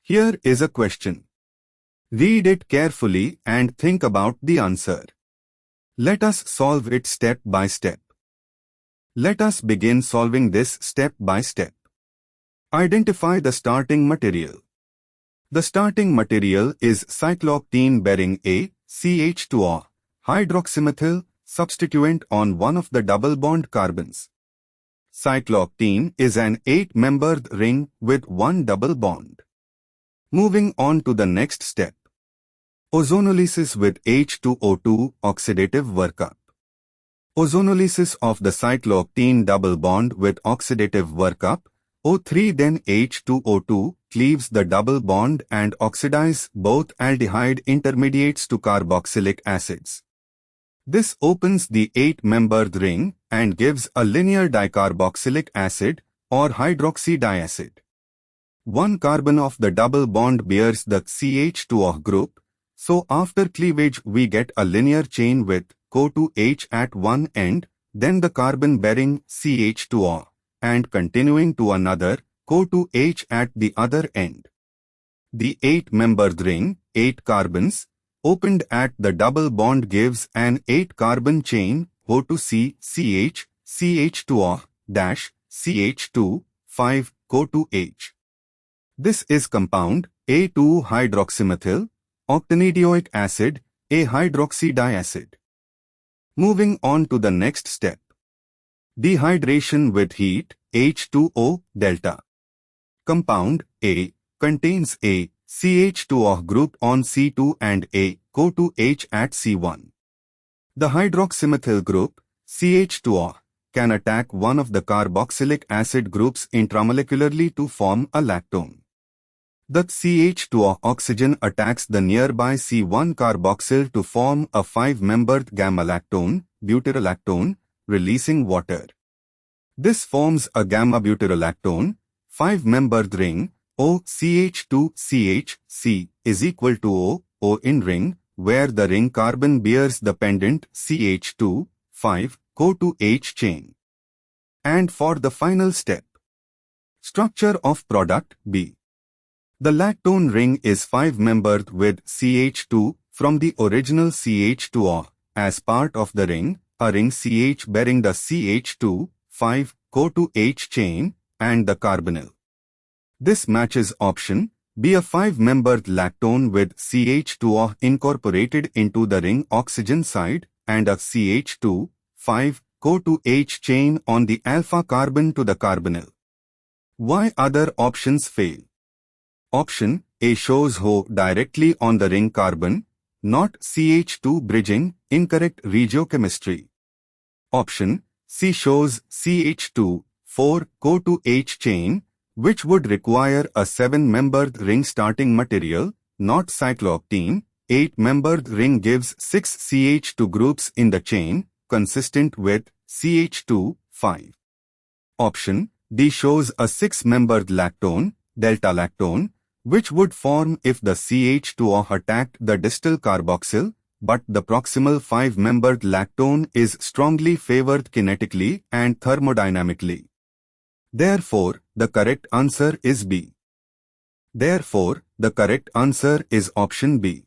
Here is a question. Read it carefully and think about the answer. Let us solve it step by step. Let us begin solving this step by step. Identify the starting material. The starting material is cyclooctene bearing A, CH2O, hydroxymethyl, substituent on one of the double bond carbons. Cyclooctene is an 8-membered ring with one double bond. Moving on to the next step. Ozonolysis with H2O2 oxidative workup. Ozonolysis of the cyclooctene double bond with oxidative workup, O3 then H2O2 cleaves the double bond and oxidize both aldehyde intermediates to carboxylic acids. This opens the 8-membered ring and gives a linear dicarboxylic acid or hydroxydiacid. One carbon of the double bond bears the CH2O group, so after cleavage we get a linear chain with CO2H at one end, then the carbon bearing CH2O, and continuing to another CO2H at the other end. The 8-membered ring, 8 carbons, opened at the double bond gives an 8-carbon chain O2C, CH, CH2O, CH2, 5, CO2H. This is compound A2-hydroxymethyl, octanideoic acid, a hydroxydiacid. Moving on to the next step. Dehydration with heat, H2O delta. Compound A contains a CH2O group on C2 and a CO2H at C1. The hydroxymethyl group, CH2O, can attack one of the carboxylic acid groups intramolecularly to form a lactone. The CH2O oxygen attacks the nearby C1 carboxyl to form a 5-membered gamma-lactone, butyrolactone, releasing water. This forms a gamma-butyrolactone, 5-membered ring, OCH2CH, C is equal to O in ring, where the ring carbon bears the pendant CH2, 5, CO2H chain. And for the final step. Structure of product B. The lactone ring is 5-membered with CH2 from the original CH2O. As part of the ring, a ring CH bearing the CH2, 5, CO2H chain, and the carbonyl. This matches option B, a 5-membered lactone with CH2O incorporated into the ring oxygen side and a CH2, 5, CO2H chain on the alpha carbon to the carbonyl. Why other options fail? Option A shows HO directly on the ring carbon, not CH2 bridging, incorrect regiochemistry. Option C shows CH2, 4, CO2H chain, which would require a 7-membered ring starting material, not cyclooctene. 8-membered ring gives 6 CH2 groups in the chain, consistent with CH2, 5. Option D shows a 6-membered lactone, delta lactone, which would form if the CH2O attacked the distal carboxyl, but the proximal 5-membered lactone is strongly favored kinetically and thermodynamically. Therefore, the correct answer is B. Therefore, the correct answer is option B.